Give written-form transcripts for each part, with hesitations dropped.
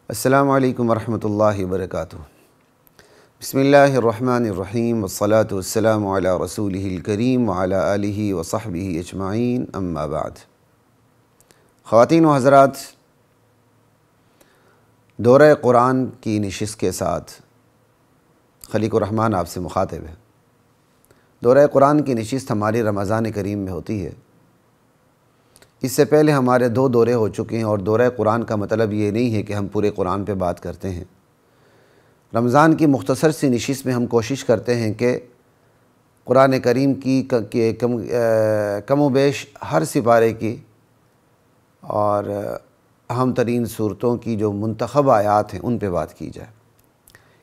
السلام علیکم ورحمۃ اللہ وبرکاتہ۔ بسم اللہ الرحمن الرحیم والصلاة والسلام علی رسولہ الکریم وعلی آلہ وصحبہ اجمعین، اما بعد۔ خواتین و حضرات، دورہ قرآن کی نشست کے ساتھ خلیق الرحمن آپ سے مخاطب ہے۔ دورہ قرآن کی نشست ہماری رمضان کریم میں ہوتی ہے۔ اس سے پہلے ہمارے 2 دورے ہو چکے ہیں، اور دورہ قرآن کا مطلب یہ نہیں ہے کہ ہم پورے قرآن پہ بات کرتے ہیں۔ رمضان کی مختصر سی نشست میں ہم کوشش کرتے ہیں کہ قرآن کریم کی کم و بیش ہر سپارے کی اور اہم ترین صورتوں کی جو منتخب آیات ہیں ان پہ بات کی جائے۔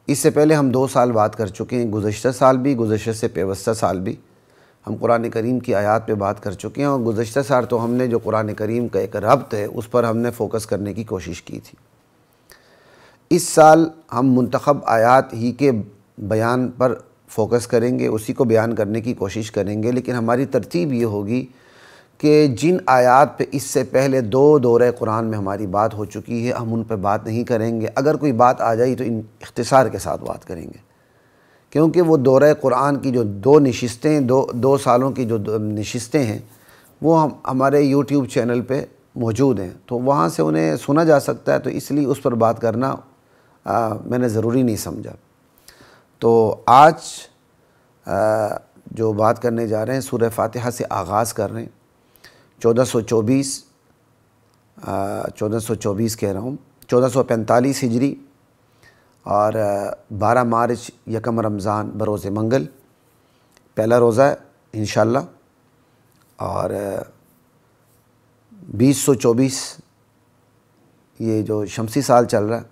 اس سے پہلے ہم 2 سال بات کر چکے ہیں، گزشتہ سال بھی، گزشتہ سے پیوستہ سال بھی ہم قرآن کریم کی آیات پہ بات کر چکے ہیں، اور گزشتہ سال تو ہم نے جو قرآن کریم کا ایک ربط ہے اس پر ہم نے فوکس کرنے کی کوشش کی تھی۔ اس سال ہم منتخب آیات ہی کے بیان پر فوکس کریں گے، اسی کو بیان کرنے کی کوشش کریں گے، لیکن ہماری ترتیب یہ ہوگی کہ جن آیات پہ اس سے پہلے 2 دورہ قرآن میں ہماری بات ہو چکی ہے ہم ان پہ بات نہیں کریں گے۔ اگر کوئی بات آ جائے تو اختصار کے ساتھ بات کریں گے، کیونکہ وہ دورہ قرآن کی جو 2 نشستیں، 2 سالوں کی جو نشستیں ہیں وہ ہمارے یوٹیوب چینل پہ موجود ہیں، تو وہاں سے انہیں سنا جا سکتا ہے، تو اس لیے اس پر بات کرنا میں نے ضروری نہیں سمجھا۔ تو آج جو بات کرنے جا رہے ہیں سورہ فاتحہ سے آغاز کر رہے ہیں۔ 1424 کہہ رہا ہوں، 1445 ہجری اور 12 مارچ یکم رمضان بروز منگل، پہلا روزہ ہے انشاءاللہ، اور 2024 یہ جو شمسی سال چل رہا ہے۔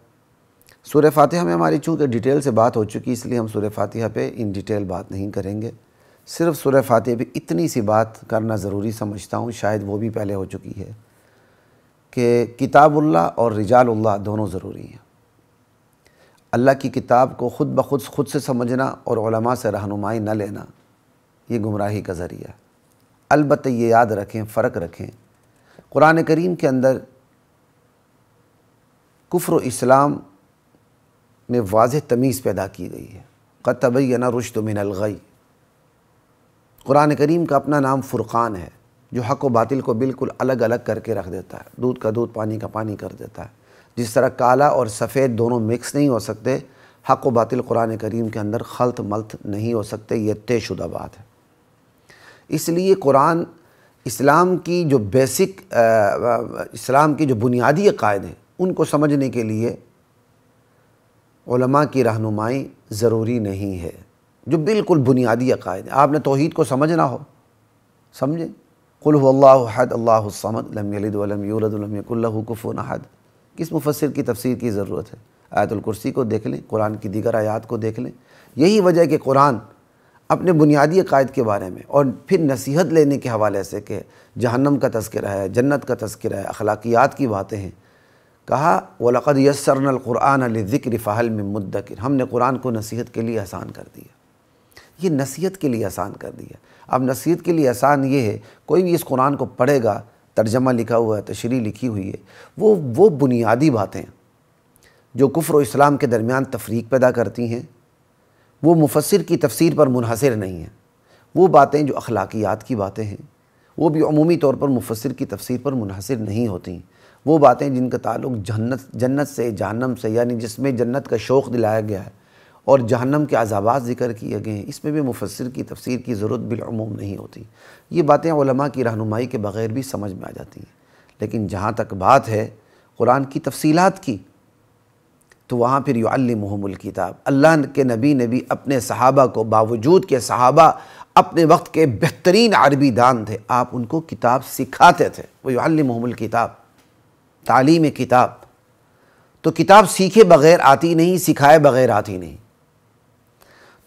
سورہ فاتحہ میں ہماری چونکہ ڈیٹیل سے بات ہو چکی، اس لیے ہم سورہ فاتحہ پہ ان ڈیٹیل بات نہیں کریں گے۔ صرف سورہ فاتحہ پہ اتنی سی بات کرنا ضروری سمجھتا ہوں، شاید وہ بھی پہلے ہو چکی ہے، کہ کتاب اللہ اور رجال اللہ دونوں ضروری ہیں۔ اللہ کی کتاب کو خود سے سمجھنا اور علماء سے رہنمائی نہ لینا یہ گمراہی کا ذریعہ ہے۔ البتہ یہ یاد رکھیں، فرق رکھیں، قرآن کریم کے اندر کفر و اسلام میں واضح تمیز پیدا کی گئی ہے۔ قد تبین الرشد من الغی۔ قرآن کریم کا اپنا نام فرقان ہے، جو حق و باطل کو بالکل الگ الگ کر کے رکھ دیتا ہے، دودھ کا دودھ پانی کا پانی کر دیتا ہے۔ جس طرح کالا اور سفید دونوں مکس نہیں ہو سکتے، حق و باطل قرآن کریم کے اندر خلط ملط نہیں ہو سکتے، یہ طے شدہ بات ہے۔ اس لیے قرآن اسلام کی جو اسلام کی جو بنیادی عقائد ہیں ان کو سمجھنے کے لیے علماء کی رہنمائی ضروری نہیں ہے، جو بالکل بنیادی عقائد ہیں۔ آپ نے توحید کو سمجھنا ہو، سمجھیں، قل هو اللہ احد اللہ الصمد لم یلد ولم یولد ولم یکن لہ کفوا احد۔ کس مفسر کی تفسیر کی ضرورت ہے؟ آیت الکرسی کو دیکھ لیں، قرآن کی دیگر آیات کو دیکھ لیں۔ یہی وجہ ہے کہ قرآن اپنے بنیادی عقائد کے بارے میں اور پھر نصیحت لینے کے حوالے سے کہ جہنم کا تذکرہ ہے، جنت کا تذکرہ ہے، اخلاقیات کی باتیں ہیں، کہا وَلَقَدْ يَسَّرْنَا الْقُرْآنَ لِلذِّكْرِ فَهَلْ مِن مُدَّكِرٍ۔ ہم نے قرآن کو نصیحت کے لیے آسان کر دیا، یہ نصیحت کے لیے آسان کر دیا۔ اب نصیحت کے لیے آسان یہ ہے، کوئی بھی اس قرآن کو پڑھے گا، ترجمہ لکھا ہوا ہے، تشریح لکھی ہوئی ہے، وہ بنیادی باتیں جو کفر و اسلام کے درمیان تفریق پیدا کرتی ہیں، وہ مفسر کی تفسیر پر منحصر نہیں ہیں۔ وہ باتیں جو اخلاقیات کی باتیں ہیں وہ بھی عمومی طور پر مفسر کی تفسیر پر منحصر نہیں ہوتی۔ وہ باتیں جن کا تعلق جنت سے، جہنم سے، یعنی جس میں جنت کا شوق دلایا گیا ہے اور جہنم کے عذابات ذکر کیے گئے ہیں، اس میں بھی مفسر کی تفسیر کی ضرورت بالعموم نہیں ہوتی۔ یہ باتیں علماء کی رہنمائی کے بغیر بھی سمجھ میں آ جاتی ہیں۔ لیکن جہاں تک بات ہے قرآن کی تفصیلات کی، تو وہاں پھر یعلمہم الکتاب، اللہ کے نبی اپنے صحابہ کو، باوجود کہ صحابہ اپنے وقت کے بہترین عربی دان تھے، آپ ان کو کتاب سکھاتے تھے۔ وہ یعلمہم الکتاب، تعلیم کتاب۔ تو کتاب سیکھے بغیر آتی نہیں، سکھائے بغیر آتی نہیں۔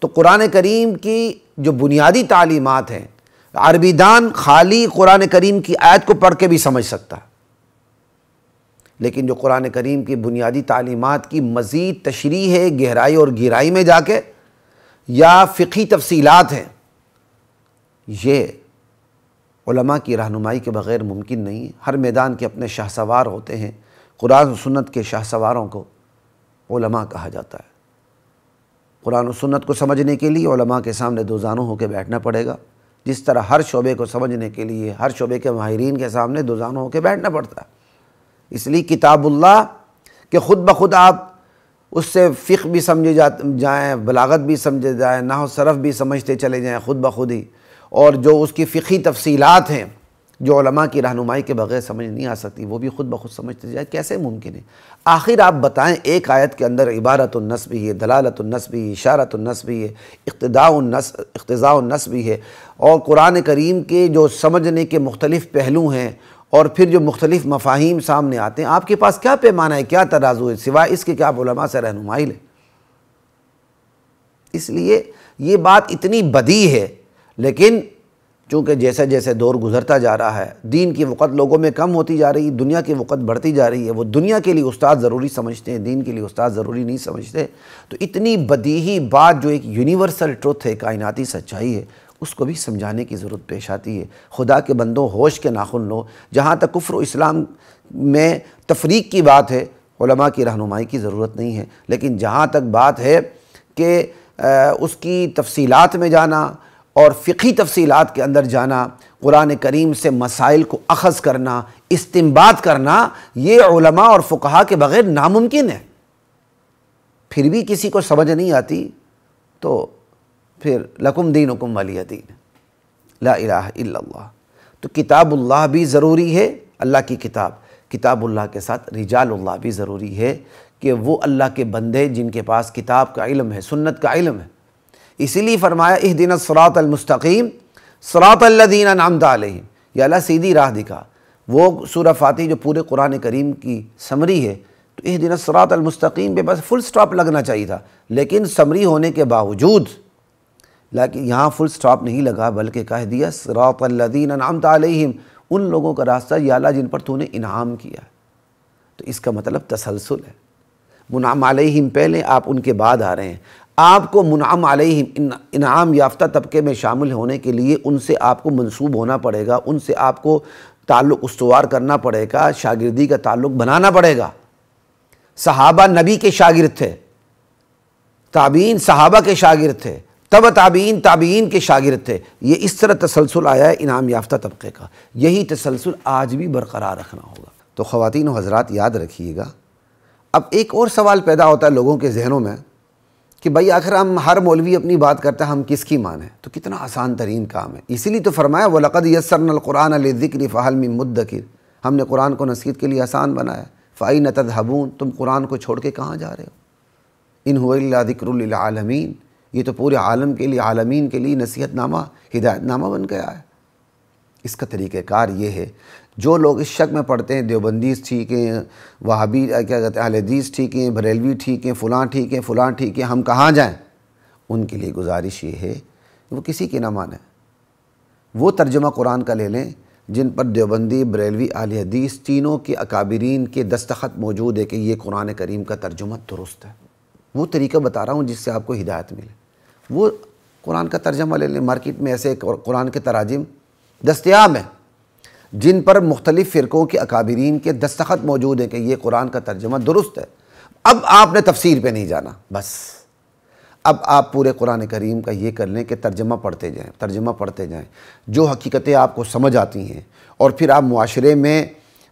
تو قرآن کریم کی جو بنیادی تعلیمات ہیں، عربی دان خالی قرآن کریم کی آیت کو پڑھ کے بھی سمجھ سکتا ہے، لیکن جو قرآن کریم کی بنیادی تعلیمات کی مزید تشریح ہے، گہرائی اور گہرائی میں جا کے، یا فقہی تفصیلات ہیں، یہ علماء کی رہنمائی کے بغیر ممکن نہیں ہے۔ ہر میدان کے اپنے شاہ سوار ہوتے ہیں، قرآن و سنت کے شاہ سواروں کو علماء کہا جاتا ہے۔ قرآن و سنت کو سمجھنے کے لیے علماء کے سامنے دو زانو ہو کے بیٹھنا پڑے گا، جس طرح ہر شعبے کو سمجھنے کے لیے ہر شعبے کے ماہرین کے سامنے دو زانو ہو کے بیٹھنا پڑتا ہے۔ اس لیے کتاب اللہ کہ خود بخود آپ اس سے فقہ بھی سمجھے جائیں، بلاغت بھی سمجھے جائیں، نحو صرف بھی سمجھتے چلے جائیں خود بخود ہی، اور جو اس کی فقہی تفصیلات ہیں جو علماء کی رہنمائی کے بغیر سمجھ نہیں آ سکتی وہ بھی خود بخود سمجھتے جائیں، کیسے ممکن ہے؟ آخر آپ بتائیں ایک آیت کے اندر عبارت النص بھی ہے، دلالت النص بھی ہے، اشارت النص بھی ہے، اقتضاء النص بھی ہے، اور قرآن کریم کے جو سمجھنے کے مختلف پہلو ہیں اور پھر جو مختلف مفاہیم سامنے آتے ہیں، آپ کے پاس کیا پیمانہ ہے، کیا ترازو ہے سوائے اس کے کہ آپ علماء سے رہنمائی لیں؟ اس لیے یہ بات اتنی بدی ہے، لیکن چونکہ جیسے جیسے دور گزرتا جا رہا ہے، دین کی وقت لوگوں میں کم ہوتی جا رہی ہے، دنیا کی وقت بڑھتی جا رہی ہے، وہ دنیا کے لیے استاد ضروری سمجھتے ہیں، دین کے لیے استاد ضروری نہیں سمجھتے، تو اتنی بدیہی بات جو ایک یونیورسل ٹروتھ ہے، کائناتی سچائی ہے، اس کو بھی سمجھانے کی ضرورت پیش آتی ہے۔ خدا کے بندوں ہوش کے ناخن لو، جہاں تک کفر و اسلام میں تفریق کی بات ہے علماء کی رہنمائی کی ضرورت نہیں ہے، لیکن جہاں تک بات ہے کہ اس کی تفصیلات میں جانا اور فقہی تفصیلات کے اندر جانا، قرآن کریم سے مسائل کو اخذ کرنا، استنباط کرنا، یہ علماء اور فقہاء کے بغیر ناممکن ہے۔ پھر بھی کسی کو سمجھ نہیں آتی تو پھر لکم دینکم ولی دین، لا الہ الا اللہ۔ تو کتاب اللہ بھی ضروری ہے، اللہ کی کتاب اللہ کے ساتھ رجال اللہ بھی ضروری ہے کہ وہ اللہ کے بندے جن کے پاس کتاب کا علم ہے، سنت کا علم ہے۔ اسی لیے فرمایا اہدنا الصراط المستقیم صراط الذین انعمت علیہم، یا اللہ سیدھی راہ دکھا۔ وہ سورہ فاتح جو پورے قرآن کریم کی سمری ہے، تو اہدنا الصراط المستقیم پہ بس فل سٹاپ لگنا چاہیے تھا، لیکن سمری ہونے کے باوجود لیکن یہاں فل سٹاپ نہیں لگا، بلکہ کہہ دیا صراط الذین انعمت علیہم، ان لوگوں کا راستہ یا اللہ جن پر تو نے انعام کیا ہے۔ تو اس کا مطلب تسلسل ہے، منعم علیہم پہلے، آپ ان کے بعد آ رہے ہیں۔ آپ کو منعم علیہم انعام یافتہ طبقے میں شامل ہونے کے لیے ان سے آپ کو منسوب ہونا پڑے گا، ان سے آپ کو تعلق استوار کرنا پڑے گا، شاگردی کا تعلق بنانا پڑے گا۔ صحابہ نبی کے شاگرد تھے، تابعین صحابہ کے شاگرد تھے، تب تابعین کے شاگرد تھے۔ یہ اس طرح تسلسل آیا ہے انعام یافتہ طبقے کا، یہی تسلسل آج بھی برقرار رکھنا ہوگا۔ تو خواتین و حضرات یاد رکھیے گا۔ اب ایک اور سوال پیدا ہوتا ہے لوگوں کے ذہنوں میں کہ بھائی آخر ہم ہر مولوی اپنی بات کرتا ہے، ہم کس کی مانیں؟ تو کتنا آسان ترین کام ہے، اسی لیے تو فرمایا وَلَقَدْ يَسَّرْنَا الْقُرْآنَ لِلذِّكْرِ فَهَلْ مِن مُدَّكِرٍ، ہم نے قرآن کو نصیحت کے لیے آسان بنایا۔ فَأَيْنَ تَذْهَبُونَ، تم قرآن کو چھوڑ کے کہاں جا رہے ہو؟ إِنْ هُوَ إِلَّا ذِكْرٌ لِلْعَالَمِينَ، یہ تو پورے عالم کے لیے، عالمین کے لیے نصیحت نامہ، ہدایت نامہ بن گیا ہے۔ اس کا طریقہ کار یہ ہے، جو لوگ اس شک میں پڑھتے ہیں دیوبندیز ٹھیک ہیں، وہابی کیا کہتے ہیں اہل حدیث ٹھیک ہیں، بریلوی ٹھیک ہیں، فلاں ٹھیک ہیں، فلاں ٹھیک ہیں، ہم کہاں جائیں؟ ان کے لیے گزارش یہ ہے وہ کسی کی نہ مانیں، وہ ترجمہ قرآن کا لے لیں جن پر دیوبندی، بریلوی، اہل حدیث تینوں کے اکابرین کے دستخط موجود ہے کہ یہ قرآن کریم کا ترجمہ درست ہے۔ وہ طریقہ بتا رہا ہوں جس سے آپ کو ہدایت ملے، وہ قرآن کا ترجمہ لے لیں۔ مارکیٹ میں ایسے قرآن کے تراجم دستیاب ہیں جن پر مختلف فرقوں کے اکابرین کے دستخط موجود ہیں کہ یہ قرآن کا ترجمہ درست ہے۔ اب آپ نے تفسیر پہ نہیں جانا، بس اب آپ پورے قرآن کریم کا یہ کر لیں کہ ترجمہ پڑھتے جائیں، جو حقیقتیں آپ کو سمجھ آتی ہیں اور پھر آپ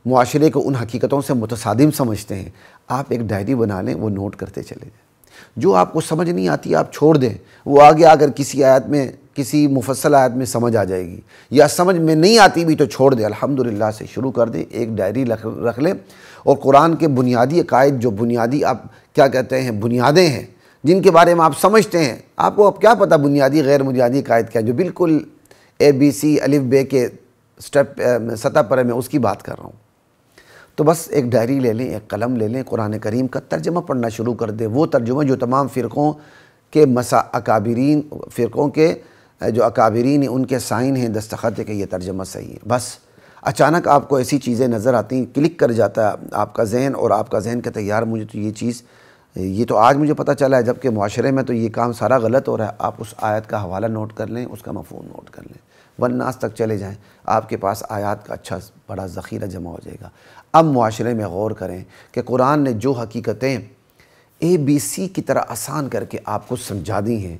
معاشرے کو ان حقیقتوں سے متصادم سمجھتے ہیں، آپ ایک ڈائری بنا لیں، وہ نوٹ کرتے چلے جائیں۔ جو آپ کو سمجھ نہیں آتی آپ چھوڑ دیں، وہ آگے اگر کسی آیت میں، کسی مفصل آیت میں سمجھ آ جائے گی، یا سمجھ میں نہیں آتی بھی تو چھوڑ دیں، الحمدللہ سے شروع کر دیں، ایک ڈائری رکھ لیں، اور قرآن کے بنیادی عقائد، جو بنیادی آپ کیا کہتے ہیں بنیادیں ہیں جن کے بارے میں آپ سمجھتے ہیں، آپ کو اب کیا پتہ بنیادی غیر بنیادی عقائد کیا، جو بالکل ABC الف ب کے سطح پر ہے، میں اس کی بات کر رہا ہوں۔ تو بس ایک ڈائری لے لیں، ایک قلم لے لیں، قرآن کریم کا ترجمہ پڑھنا شروع کر دیں، وہ ترجمہ جو تمام فرقوں کے فرقوں کے جو اکابرین ہیں ان کے سائن ہیں، دستخط ہے کہ یہ ترجمہ صحیح ہے۔ بس اچانک آپ کو ایسی چیزیں نظر آتی ہیں، کلک کر جاتا ہے آپ کا ذہن، اور آپ کا ذہن کہتا ہے یار مجھے تو یہ چیز، یہ تو آج مجھے پتہ چلا ہے، جبکہ معاشرے میں تو یہ کام سارا غلط ہو رہا ہے۔ آپ اس آیت کا حوالہ نوٹ کر لیں، اس کا مفہوم نوٹ کر لیں، والناس تک چلے جائیں، آپ کے پاس آیات کا اچھا بڑا ذخیرہ جمع ہو جائے گا۔ اب معاشرے میں غور کریں کہ قرآن نے جو حقیقتیں ABC کی طرح آسان کر کے آپ کو سمجھا دی ہیں،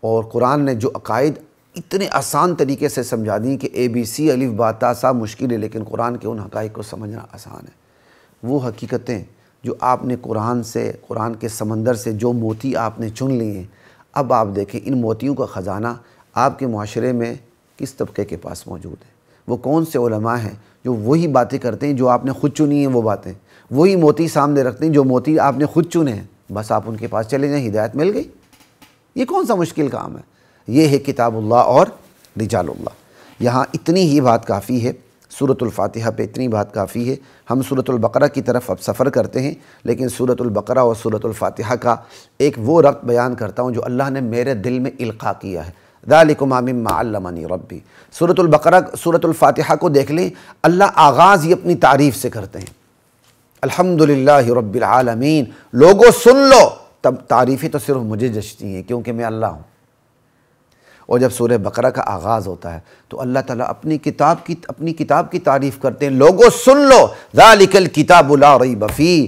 اور قرآن نے جو عقائد اتنے آسان طریقے سے سمجھا دی کہ ABC الف با تا سا مشکل ہے، لیکن قرآن کے ان حقائق کو سمجھنا آسان ہے۔ وہ حقیقتیں جو آپ نے قرآن کے سمندر سے جو موتی آپ نے چن لیے ہیں، اب آپ دیکھیں ان موتیوں کا خزانہ آپ کے معاشرے میں کس طبقے کے پاس موجود ہے۔ وہ کون سے علماء ہیں جو وہی باتیں کرتے ہیں جو آپ نے خود چنی ہیں، وہ باتیں وہی موتی سامنے رکھتے ہیں جو موتی آپ نے خود چنے ہیں، بس آپ ان کے پاس چلے جائیں، ہدایت مل گئی۔ یہ کون سا مشکل کام ہے؟ یہ ہے کتاب اللہ اور رجال اللہ۔ یہاں اتنی ہی بات کافی ہے، سورۃ الفاتحہ پہ اتنی بات کافی ہے۔ ہم سورۃ البقرہ کی طرف اب سفر کرتے ہیں، لیکن سورۃ البقرہ اور سورۃ الفاتحہ کا ایک وہ ربط بیان کرتا ہوں جو اللہ نے میرے دل میں القاء کیا ہے۔ ذالکم مما علمنی ربی۔ سورۃ البقرہ سورۃ الفاتحہ کو دیکھ لیں، اللہ آغاز ہی اپنی تعریف سے کرتے ہیں، الحمدللہ رب العالمین۔ لوگوں سن لو، تب تعریفیں تو صرف مجھے جچتی ہیں کیونکہ میں اللہ ہوں۔ اور جب سورہ بقرہ کا آغاز ہوتا ہے تو اللہ تعالیٰ اپنی کتاب کی تعریف کرتے ہیں، لوگوں سن لو، ذالک الکتاب لا ریب فیہ۔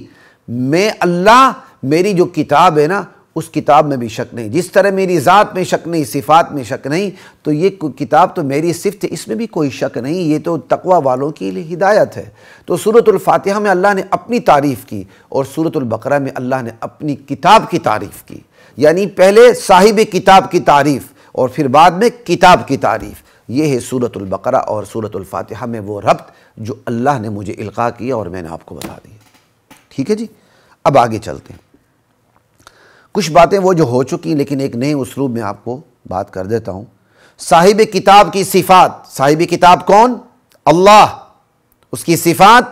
میں اللہ، میری جو کتاب ہے نا، اس کتاب میں بھی شک نہیں، جس طرح میری ذات میں شک نہیں، صفات میں شک نہیں، تو یہ کتاب تو میری صفت ہے، اس میں بھی کوئی شک نہیں، یہ تو تقوی والوں کے لیے ہدایت ہے۔ تو سورۃ الفاتحہ میں اللہ نے اپنی تعریف کی، اور سورۃ البقرہ میں اللہ نے اپنی کتاب کی تعریف کی، یعنی پہلے صاحب کتاب کی تعریف اور پھر بعد میں کتاب کی تعریف۔ یہ ہے سورۃ البقرہ اور سورۃ الفاتحہ میں وہ ربط جو اللہ نے مجھے القاء کیا اور میں نے آپ کو بتا دیا۔ ٹھیک ہے جی، اب آگے چلتے ہیں۔ کچھ باتیں وہ جو ہو چکی، لیکن ایک نئے اسلوب میں آپ کو بات کر دیتا ہوں۔ صاحب کتاب کی صفات، صاحب کتاب کون؟ اللہ، اس کی صفات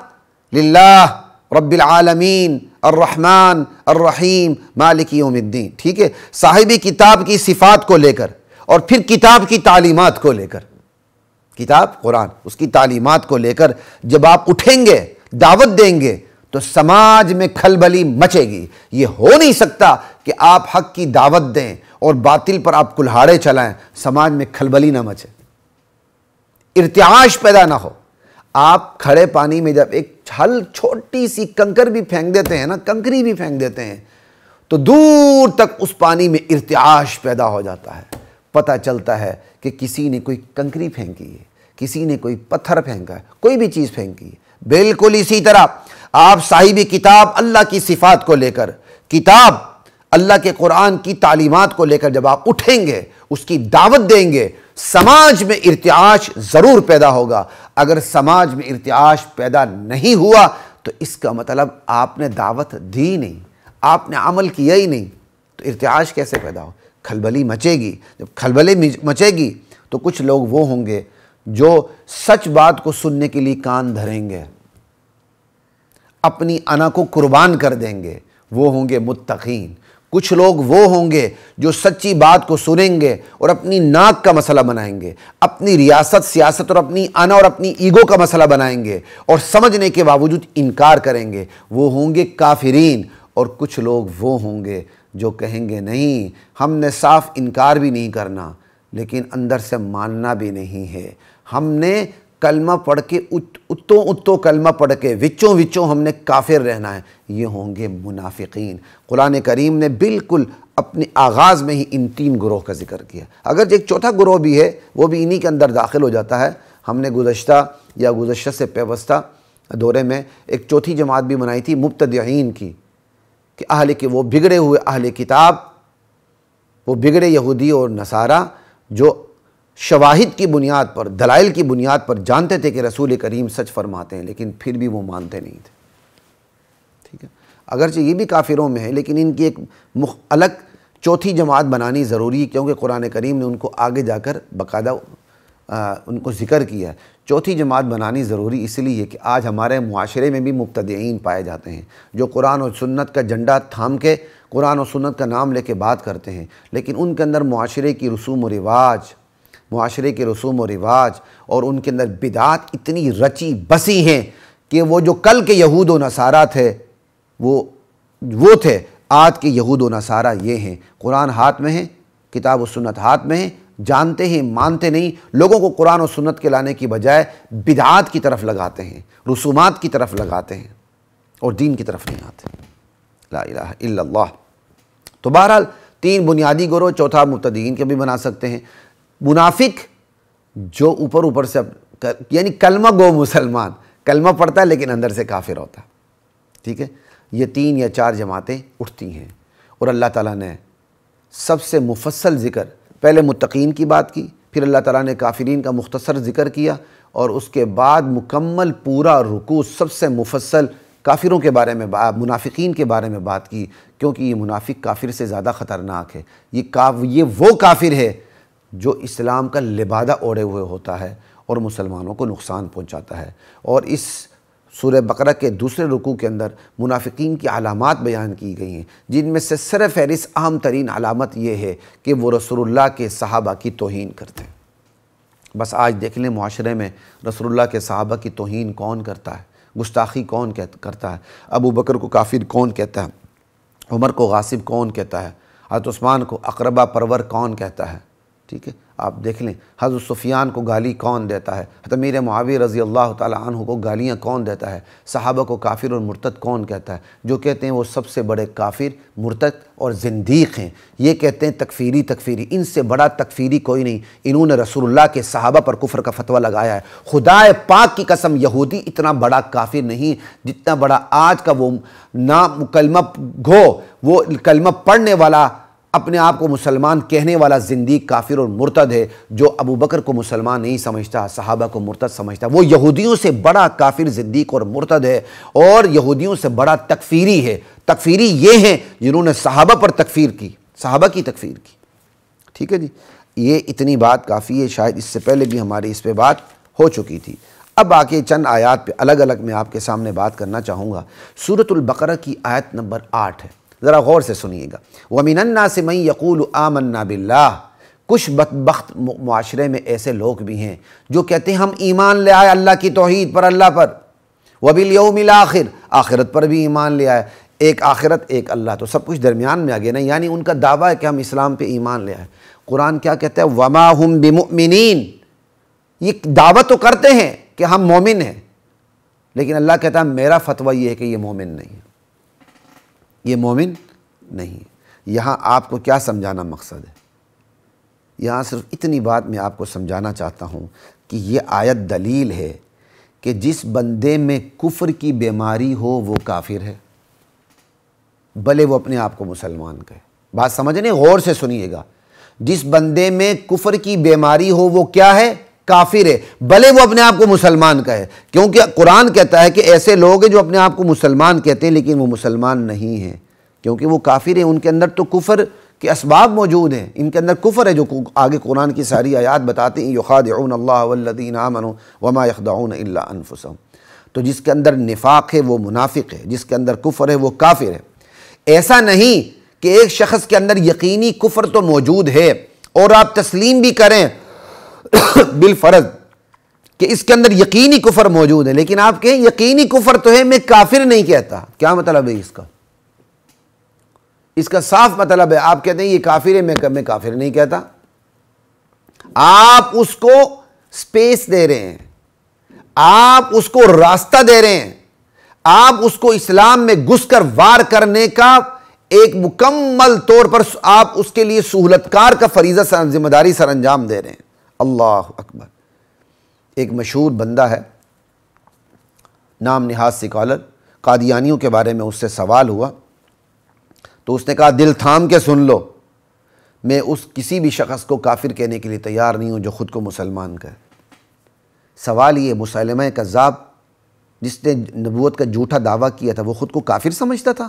للہ رب العالمین الرحمن الرحیم مالک یوم الدین۔ ٹھیک ہے، صاحب کتاب کی صفات کو لے کر اور پھر کتاب کی تعلیمات کو لے کر، کتاب قرآن، اس کی تعلیمات کو لے کر جب آپ اٹھیں گے، دعوت دیں گے، تو سماج میں کھلبلی مچے گی۔ یہ ہو نہیں سکتا کہ آپ حق کی دعوت دیں اور باطل پر آپ کلہاڑے چلائیں، سماج میں کھلبلی نہ مچے، ارتعاش پیدا نہ ہو۔ آپ کھڑے پانی میں جب ایک چھوٹی سی کنکر بھی پھینک دیتے ہیں نا، کنکری بھی پھینک دیتے ہیں، تو دور تک اس پانی میں ارتعاش پیدا ہو جاتا ہے۔ پتہ چلتا ہے کہ کسی نے کوئی کنکری پھینکی ہے، کسی نے کوئی پتھر پھینکا ہے، کوئی بھی چیز پھینکی ہے۔ بالکل اسی طرح آپ صاحب کتاب اللہ کی صفات کو لے کر، کتاب اللہ کے قرآن کی تعلیمات کو لے کر جب آپ اٹھیں گے، اس کی دعوت دیں گے، سماج میں ارتعاش ضرور پیدا ہوگا۔ اگر سماج میں ارتعاش پیدا نہیں ہوا تو اس کا مطلب آپ نے دعوت دی نہیں، آپ نے عمل کیا ہی نہیں، تو ارتعاش کیسے پیدا ہو؟ کھلبلی مچے گی۔ جب کھلبلی مچے گی تو کچھ لوگ وہ ہوں گے جو سچ بات کو سننے کے لیے کان دھریں گے، اپنی انا کو قربان کر دیں گے، وہ ہوں گے متقین۔ کچھ لوگ وہ ہوں گے جو سچی بات کو سنیں گے اور اپنی ناک کا مسئلہ بنائیں گے، اپنی ریاست، سیاست اور اپنی انا اور اپنی ایگو کا مسئلہ بنائیں گے اور سمجھنے کے باوجود انکار کریں گے، وہ ہوں گے کافرین۔ اور کچھ لوگ وہ ہوں گے جو کہیں گے نہیں، ہم نے صاف انکار بھی نہیں کرنا لیکن اندر سے ماننا بھی نہیں ہے، ہم نے کلمہ پڑھ کے اتوں کلمہ پڑھ کے وچوں ہم نے کافر رہنا ہے، یہ ہوں گے منافقین۔ قرآن کریم نے بالکل اپنے آغاز میں ہی ان تین گروہ کا ذکر کیا، اگر ایک چوتھا گروہ بھی ہے وہ بھی انہی کے اندر داخل ہو جاتا ہے۔ ہم نے گزشتہ سے پیوستہ دورے میں ایک چوتھی جماعت بھی بنائی تھی مبتدعین کی، کہ وہ بگڑے ہوئے اہل کتاب، وہ بگڑے یہودی اور نصارہ جو شواہد کی بنیاد پر، دلائل کی بنیاد پر جانتے تھے کہ رسول کریم سچ فرماتے ہیں، لیکن پھر بھی وہ مانتے نہیں تھے۔ ٹھیک ہے، اگرچہ یہ بھی کافروں میں ہے لیکن ان کی ایک الگ چوتھی جماعت بنانی ضروری ہے، کیونکہ قرآن کریم نے ان کو آگے جا کر باقاعدہ ان کو ذکر کیا ہے۔ چوتھی جماعت بنانی ضروری اس لیے کہ آج ہمارے معاشرے میں بھی مبتدعین پائے جاتے ہیں جو قرآن و سنت کا جھنڈا تھام کے قرآن و سنت کا نام لے کے بات کرتے ہیں، لیکن ان کے اندر معاشرے کی رسوم و رواج اور ان کے اندر بدعات اتنی رچی بسی ہیں کہ وہ جو کل کے یہود و نصارہ تھے وہ تھے، آج کے یہود و نصارہ یہ ہیں۔ قرآن ہاتھ میں ہے، کتاب و سنت ہاتھ میں ہے، جانتے ہیں، مانتے نہیں، لوگوں کو قرآن و سنت کے لانے کی بجائے بدعات کی طرف لگاتے ہیں، رسومات کی طرف لگاتے ہیں اور دین کی طرف نہیں آتے۔ لا الہ الا اللہ۔ تو بہرحال 3 بنیادی گروہ، چوتھا مبتدئین کے بھی بنا سکتے ہیں۔ منافق جو اوپر سے یعنی کلمہ گو مسلمان، کلمہ پڑھتا ہے لیکن اندر سے کافر ہوتا ہے، ٹھیک ہے، یہ 3 یا 4 جماعتیں اٹھتی ہیں۔ اور اللہ تعالیٰ نے سب سے مفصل ذکر پہلے متقین کی بات کی، پھر اللہ تعالیٰ نے کافرین کا مختصر ذکر کیا، اور اس کے بعد مکمل پورا رکوع سب سے مفصل کافروں کے بارے میں، منافقین کے بارے میں بات کی، کیونکہ یہ منافق کافر سے زیادہ خطرناک ہے۔ یہ وہ کافر ہے جو اسلام کا لبادہ اوڑھے ہوئے ہوتا ہے اور مسلمانوں کو نقصان پہنچاتا ہے۔ اور اس سورہ بقرہ کے دوسرے رکوع کے اندر منافقین کی علامات بیان کی گئی ہیں، جن میں سے سر فہرست اہم ترین علامت یہ ہے کہ وہ رسول اللہ کے صحابہ کی توہین کرتے ہیں۔ بس آج دیکھ لیں معاشرے میں رسول اللہ کے صحابہ کی توہین کون کرتا ہے، گستاخی کون کرتا ہے، ابو بکر کو کافر کون کہتا ہے، عمر کو غاصب کون کہتا ہے، حضرت عثمان کو اقربا پرور کون کہتا ہے، ٹھیک ہے، آپ دیکھ لیں حضرت سفیان کو گالی کون دیتا ہے، حضرت امیر معاویہ رضی اللہ تعالیٰ عنہ کو گالیاں کون دیتا ہے، صحابہ کو کافر اور مرتد کون کہتا ہے، جو کہتے ہیں وہ سب سے بڑے کافر، مرتد اور زندیق ہیں، یہ کہتے ہیں تکفیری، ان سے بڑا تکفیری کوئی نہیں، انہوں نے رسول اللہ کے صحابہ پر کفر کا فتویٰ لگایا ہے۔ خدا پاک کی قسم یہودی اتنا بڑا کافر نہیں جتنا بڑا آج کا وہ نام کلمہ گو، وہ کلمہ پڑھنے والا، اپنے آپ کو مسلمان کہنے والا زندیق کافر اور مرتد ہے، جو ابو بکر کو مسلمان نہیں سمجھتا، صحابہ کو مرتد سمجھتا، وہ یہودیوں سے بڑا کافر، زندیق اور مرتد ہے، اور یہودیوں سے بڑا تکفیری ہے۔ تکفیری یہ ہیں جنہوں نے صحابہ پر تکفیر کی، صحابہ کی تکفیر کی، ٹھیک ہے جی۔ یہ اتنی بات کافی ہے، شاید اس سے پہلے بھی ہماری اس پہ بات ہو چکی تھی۔ اب آگے چند آیات پہ الگ الگ میں آپ کے سامنے بات کرنا چاہوں گا۔ سورۃ البقرہ کی آیت نمبر 8 ہے، ذرا غور سے سنیے گا۔ وَمِنَ النَّاسِ مَن يَقُولُ آمَنَّا بِاللَّهِ، کچھ بدبخت معاشرے میں ایسے لوگ بھی ہیں جو کہتے ہیں ہم ایمان لے آئے اللہ کی توحید پر، اللہ پر، وَبِالْيَوْمِ الْآخِرِ، آخرت پر بھی ایمان لے آئے، ایک آخرت ایک اللہ، تو سب کچھ درمیان میں آ گیا نا، یعنی ان کا دعویٰ ہے کہ ہم اسلام پہ ایمان لے آئے۔ قرآن کیا کہتا ہے؟ وَمَا هُمْ بِمُؤْمِنِينَ، یہ دعویٰ تو کرتے ہیں کہ ہم مومن ہیں، لیکن اللہ کہتا ہے میرا فتویٰ یہ ہے کہ یہ مومن نہیں ہے، یہ مومن نہیں ہے۔ یہاں آپ کو کیا سمجھانا مقصد ہے؟ یہاں صرف اتنی بات میں آپ کو سمجھانا چاہتا ہوں کہ یہ آیت دلیل ہے کہ جس بندے میں کفر کی بیماری ہو وہ کافر ہے، بھلے وہ اپنے آپ کو مسلمان کہے۔ بات سمجھنے، غور سے سنیے گا، جس بندے میں کفر کی بیماری ہو وہ کیا ہے؟ کافر ہے، بھلے وہ اپنے آپ کو مسلمان کہے، کیونکہ قرآن کہتا ہے کہ ایسے لوگ ہیں جو اپنے آپ کو مسلمان کہتے ہیں لیکن وہ مسلمان نہیں ہیں، کیونکہ وہ کافر ہیں، ان کے اندر تو کفر کے اسباب موجود ہیں، ان کے اندر کفر ہے، جو آگے قرآن کی ساری آیات بتاتے ہیں، یخادعون اللہ والذین آمنوا وما یخدعون الا انفسهم۔ تو جس کے اندر نفاق ہے وہ منافق ہے، جس کے اندر کفر ہے وہ کافر ہے۔ ایسا نہیں کہ ایک شخص کے اندر یقینی کفر تو موجود ہے اور آپ تسلیم بھی کریں بالفرض کہ اس کے اندر یقینی کفر موجود ہے، لیکن آپ کہیں یقینی کفر تو ہے، میں کافر نہیں کہتا۔ کیا مطلب ہے اس کا؟ اس کا صاف مطلب ہے آپ کہتے ہیں یہ کافر ہے، میں کافر نہیں کہتا۔ آپ اس کو سپیس دے رہے ہیں، آپ اس کو راستہ دے رہے ہیں، آپ اس کو اسلام میں گھس کر وار کرنے کا ایک مکمل طور پر آپ اس کے لیے سہولت کار کا فریضہ ذمہ داری سر انجام دے رہے ہیں۔ اللہ اکبر۔ ایک مشہور بندہ ہے، نام نہاد سکالر، قادیانیوں کے بارے میں اس سے سوال ہوا تو اس نے کہا دل تھام کے سن لو، میں اس کسی بھی شخص کو کافر کہنے کے لیے تیار نہیں ہوں جو خود کو مسلمان کہے۔ سوال یہ، مسلمہ کذاب جس نے نبوت کا جھوٹا دعویٰ کیا تھا وہ خود کو کافر سمجھتا تھا؟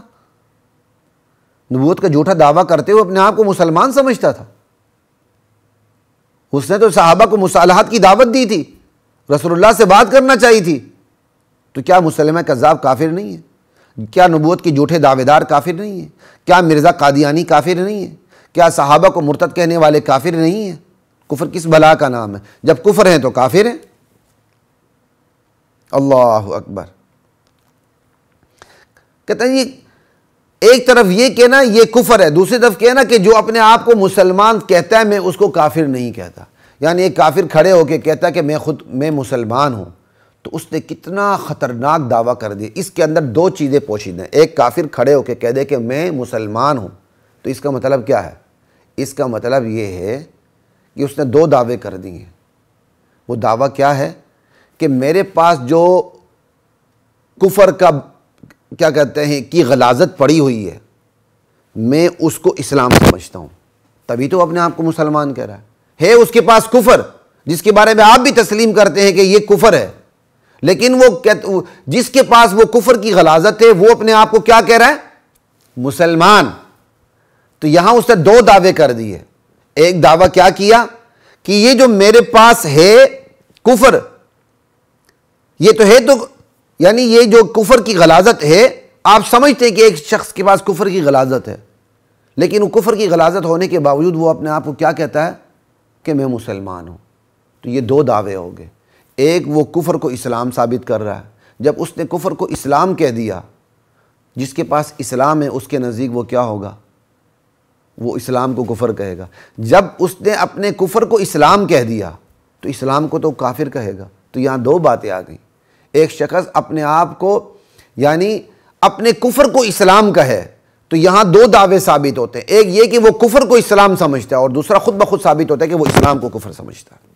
نبوت کا جھوٹا دعویٰ کرتے ہوئے اپنے آپ کو مسلمان سمجھتا تھا؟ اس نے تو صحابہ کو مصالحت کی دعوت دی تھی، رسول اللہ سے بات کرنا چاہیے تھی، تو کیا مسلمہ کذاب کافر نہیں ہے؟ کیا نبوت کے جھوٹے دعوے دار کافر نہیں ہیں؟ کیا مرزا قادیانی کافر نہیں ہے؟ کیا صحابہ کو مرتد کہنے والے کافر نہیں ہیں؟ کفر کس بلا کا نام ہے؟ جب کفر ہیں تو کافر ہیں۔ اللہ اکبر۔ کہتے ہیں یہ ایک طرف یہ کہنا یہ کفر ہے، دوسری طرف کہنا کہ جو اپنے آپ کو مسلمان کہتا ہے میں اس کو کافر نہیں کہتا۔ یعنی ایک کافر کھڑے ہو کے کہتا ہے کہ میں مسلمان ہوں، تو اس نے کتنا خطرناک دعویٰ کر دیا۔ اس کے اندر دو چیزیں پوشیدہ ہیں۔ ایک کافر کھڑے ہو کے کہہ دے کہ میں مسلمان ہوں، تو اس کا مطلب کیا ہے؟ اس کا مطلب یہ ہے کہ اس نے دو دعوے کر دی ہیں۔ وہ دعویٰ کیا ہے کہ میرے پاس جو کفر کا کیا کہتے ہیں کی غلاظت پڑی ہوئی ہے، میں اس کو اسلام سمجھتا ہوں، تبھی تو اپنے آپ کو مسلمان کہہ رہا ہے اس کے پاس کفر جس کے بارے میں آپ بھی تسلیم کرتے ہیں کہ یہ کفر ہے، لیکن وہ جس کے پاس وہ کفر کی غلاظت ہے وہ اپنے آپ کو کیا کہہ رہا ہے؟ مسلمان۔ تو یہاں اس نے دو دعوے کر دیے۔ ایک دعویٰ کیا کیا کہ یہ جو میرے پاس ہے کفر، یہ تو ہے، تو یعنی یہ جو کفر کی غلاظت ہے، آپ سمجھتے ہیں کہ ایک شخص کے پاس کفر کی غلاظت ہے، لیکن وہ کفر کی غلاظت ہونے کے باوجود وہ اپنے آپ کو کیا کہتا ہے کہ میں مسلمان ہوں۔ تو یہ دو دعوے ہو گئے۔ ایک وہ کفر کو اسلام ثابت کر رہا ہے، جب اس نے کفر کو اسلام کہہ دیا، جس کے پاس اسلام ہے اس کے نزدیک وہ کیا ہوگا؟ وہ اسلام کو کفر کہے گا۔ جب اس نے اپنے کفر کو اسلام کہہ دیا تو اسلام کو تو کافر کہے گا۔ تو یہاں دو باتیں آ گئیں۔ ایک شخص اپنے آپ کو یعنی اپنے کفر کو اسلام کہے تو یہاں دو دعوے ثابت ہوتے ہیں۔ ایک یہ کہ وہ کفر کو اسلام سمجھتا ہے، اور دوسرا خود بخود ثابت ہوتا ہے کہ وہ اسلام کو کفر سمجھتا ہے۔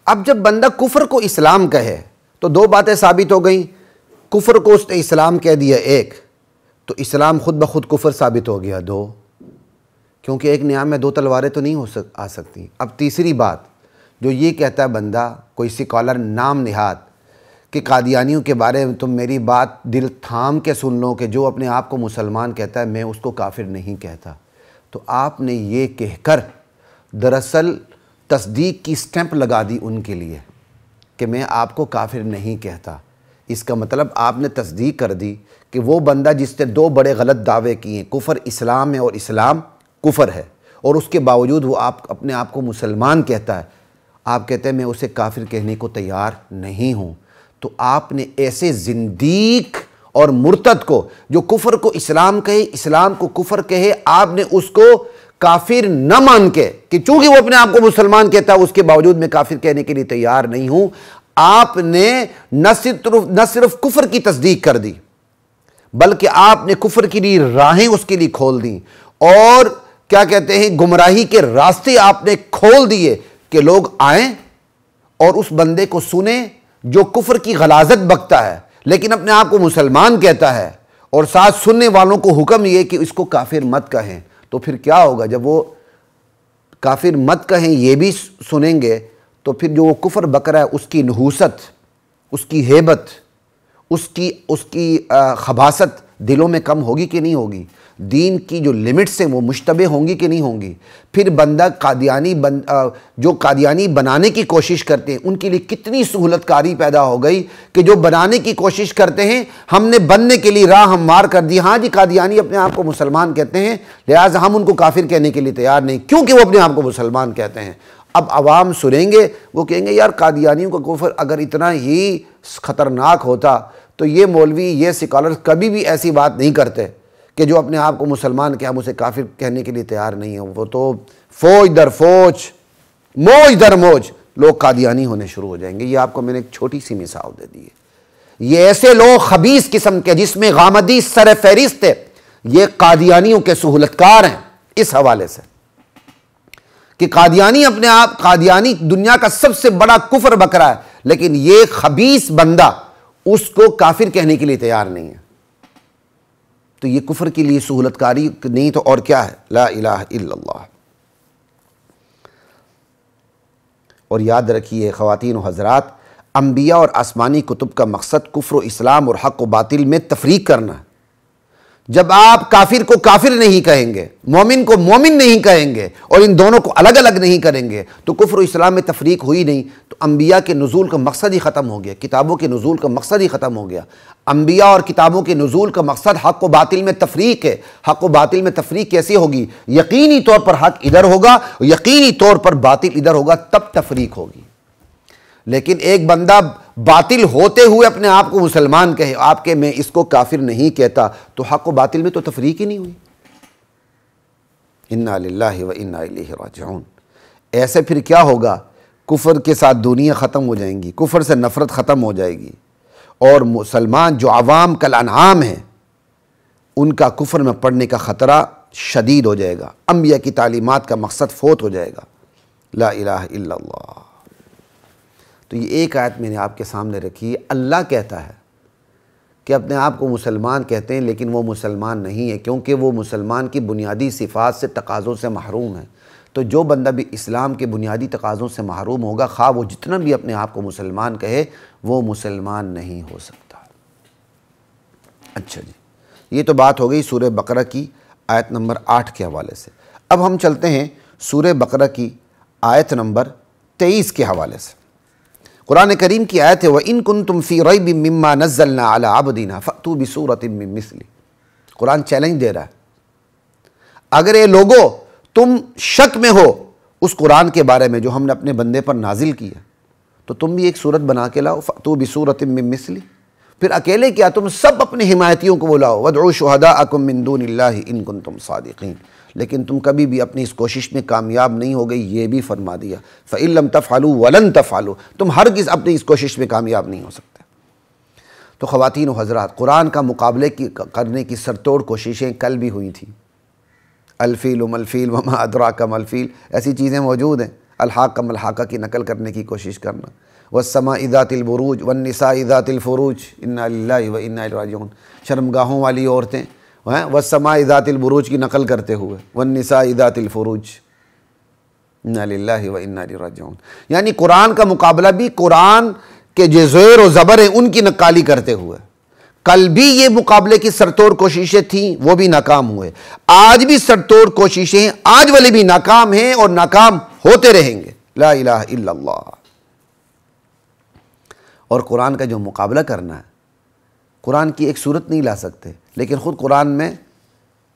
اب جب بندہ کفر کو اسلام کہے تو دو باتیں ثابت ہو گئیں۔ کفر کو اس نے اسلام کہہ دیا ایک، تو اسلام خود بخود کفر ثابت ہو گیا دو، کیونکہ ایک نیام میں دو تلواریں تو نہیں آ سکتی۔ اب تیسری بات جو یہ کہتا ہے بندہ، کوئی سکالر نام نہاد، کہ قادیانیوں کے بارے میں تم میری بات دل تھام کے سن لو کہ جو اپنے آپ کو مسلمان کہتا ہے میں اس کو کافر نہیں کہتا، تو آپ نے یہ کہہ کر دراصل تصدیق کی سٹیمپ لگا دی ان کے لیے کہ میں آپ کو کافر نہیں کہتا۔ اس کا مطلب آپ نے تصدیق کر دی کہ وہ بندہ جس نے دو بڑے غلط دعوے کیے ہیں، کفر اسلام ہے اور اسلام کفر ہے، اور اس کے باوجود وہ اپنے آپ کو مسلمان کہتا ہے، آپ کہتے ہیں میں اسے کافر کہنے کو تیار نہیں ہوں۔ تو آپ نے ایسے زندیق اور مرتد کو جو کفر کو اسلام کہے، اسلام کو کفر کہے، آپ نے اس کو کافر نہ مان کے، کہ چونکہ وہ اپنے آپ کو مسلمان کہتا ہے اس کے باوجود میں کافر کہنے کے لیے تیار نہیں ہوں، آپ نے نہ صرف کفر کی تصدیق کر دی بلکہ آپ نے کفر کی لیے راہیں اس کے لیے کھول دیں، اور کیا کہتے ہیں گمراہی کے راستے آپ نے کھول دیے کہ لوگ آئیں اور اس بندے کو سنیں جو کفر کی غلاظت بکتا ہے لیکن اپنے آپ کو مسلمان کہتا ہے، اور ساتھ سننے والوں کو حکم یہ کہ اس کو کافر مت کہیں۔ تو پھر کیا ہوگا جب وہ کافر مت کہیں یہ بھی سنیں گے، تو پھر جو وہ کفر بک رہا ہے اس کی نحوست، اس کی ہیبت، اس کی خباثت دلوں میں کم ہوگی کہ نہیں ہوگی؟ دین کی جو لمٹس ہیں وہ مشتبہ ہوں گی کہ نہیں ہوں گی؟ پھر بندہ جو قادیانی بنانے کی کوشش کرتے ہیں ان کے لیے کتنی سہولت کاری پیدا ہو گئی کہ جو بنانے کی کوشش کرتے ہیں ہم نے بننے کے لیے راہ ہموار کر دی۔ ہاں جی قادیانی اپنے آپ کو مسلمان کہتے ہیں، لہٰذا ہم ان کو کافر کہنے کے لیے تیار نہیں، کیونکہ وہ اپنے آپ کو مسلمان کہتے ہیں۔ اب عوام سنیں گے، وہ کہیں گے یار قادیانیوں کا کفر اگر اتنا ہی خطرناک ہوتا تو یہ مولوی، یہ سکالر کبھی بھی ایسی بات نہیں کرتے کہ جو اپنے آپ کو مسلمان کہ ہم اسے کافر کہنے کے لیے تیار نہیں ہیں۔ وہ تو فوج در فوج، موج در موج لوگ قادیانی ہونے شروع ہو جائیں گے۔ یہ آپ کو میں نے ایک چھوٹی سی مثال دے دی ہے۔ یہ ایسے لوگ خبیث قسم کے جس میں غامدی سر فہرست ہے، یہ قادیانیوں کے سہولتکار ہیں اس حوالے سے کہ قادیانی دنیا کا سب سے بڑا کفر بکرا ہے، لیکن یہ خبیث بندہ اس کو کافر کہنے کے لیے تیار نہیں ہے۔ تو یہ کفر کے لیے سہولت کاری نہیں تو اور کیا ہے؟ لا الہ الا اللہ۔ اور یاد رکھیے خواتین و حضرات، انبیاء اور آسمانی کتب کا مقصد کفر و اسلام اور حق و باطل میں تفریق کرنا ہے۔ جب آپ کافر کو کافر نہیں کہیں گے، مومن کو مومن نہیں کہیں گے، اور ان دونوں کو الگ الگ نہیں کریں گے، تو کفر و اسلام میں تفریق ہوئی نہیں۔ تو انبیاء کے نزول کا مقصد ہی ختم ہو گیا، کتابوں کے نزول کا مقصد ہی ختم ہو گیا۔ انبیاء اور کتابوں کے نزول کا مقصد حق و باطل میں تفریق ہے۔ حق و باطل میں تفریق کیسے ہوگی؟ یقینی طور پر حق ادھر ہوگا، یقینی طور پر باطل ادھر ہوگا، تب تفریق ہوگی۔ لیکن ایک بندہ باطل ہوتے ہوئے اپنے آپ کو مسلمان کہے، آپ کہ میں اس کو کافر نہیں کہتا، تو حق و باطل میں تو تفریق ہی نہیں ہوئی۔ انا للہ و انا الیہ راجعون۔ ایسے پھر کیا ہوگا؟ کفر کے ساتھ دنیا ختم ہو جائیں گی، کفر سے نفرت ختم ہو جائے گی، اور مسلمان جو عوام کل انعام ہیں ان کا کفر میں پڑنے کا خطرہ شدید ہو جائے گا، انبیاء کی تعلیمات کا مقصد فوت ہو جائے گا۔ لا الہ الا اللہ۔ تو یہ ایک آیت میں نے آپ کے سامنے رکھی ہے۔ اللہ کہتا ہے کہ اپنے آپ کو مسلمان کہتے ہیں لیکن وہ مسلمان نہیں ہے، کیونکہ وہ مسلمان کی بنیادی صفات سے تقاضوں سے محروم ہے۔ تو جو بندہ بھی اسلام کے بنیادی تقاضوں سے محروم ہوگا، خواہ وہ جتنا بھی اپنے آپ کو مسلمان کہے، وہ مسلمان نہیں ہو سکتا۔ اچھا جی، یہ تو بات ہو گئی سورہ بقرہ کی آیت نمبر 8 کے حوالے سے۔ اب ہم چلتے ہیں سورہ بقرہ کی آیت نمبر 23 کے حوالے سے۔ قرآن کریم کی آیت ہے وَإِن كُنتُمْ فِي رَيْبٍ مِّمَّا نَزَّلْنَا عَلَىٰ عَبْدِنَا فَأْتُوا بِسُورَةٍ مِّن مِّثْلِهِ۔ قرآن چیلنج دے رہا ہے، اگر اے لوگو تم شک میں ہو اس قرآن کے بارے میں جو ہم نے اپنے بندے پر نازل کیا، تو تم بھی ایک صورت بنا کے لاؤ، فَأْتُوا بِسُورَةٍ مِّن مِّثْلِهِ۔ پھر اکیلے کیا، تم سب اپنے حمایتیوں کو بلاؤ، وَادْعُوا شُهَدَاءَكُم مِّن دُونِ اللَّهِ إِن كُنتُمْ صَادِقِينَ۔ لیکن تم کبھی بھی اپنی اس کوشش میں کامیاب نہیں ہو گئی، یہ بھی فرما دیا فَإِن لَّمْ تَفْعَلُوا وَلَن تَفْعَلُوا، تم ہرگز اپنی اس کوشش میں کامیاب نہیں ہو سکتے۔ تو خواتین و حضرات، قرآن کا مقابلے کرنے کی سرتوڑ کوششیں کل بھی ہوئی تھیں۔ الفیل ملفیل وما ادراک ملفیل، ایسی چیزیں موجود ہیں۔ الحاقہ ملحاقہ کی نقل کرنے کی کوشش کرنا، والسماء ذات البروج والنساء ذات الفروج انا للہ و انا الیہ راجعون، شرمگاہوں والی عورتیں والسماء ذات البروج کی نقل کرتے ہوئے والنساء ذات الفروج انا للہ و انا الیہ راجعون، یعنی قرآن کا مقابلہ بھی قرآن کے جو زیر و زبر ہیں ان کی نقالی کرتے ہوئے۔ کل بھی یہ مقابلے کی سرتوڑ کوششیں تھیں، وہ بھی ناکام ہوئے۔ آج بھی سرتوڑ کوششیں آج والے بھی ناکام ہیں اور ناکام ہوتے رہیں گے۔ لا الہ الا اللہ۔ اور قرآن کا جو مقابلہ کرنا ہے، قرآن کی ایک صورت نہیں لا سکتے، لیکن خود قرآن میں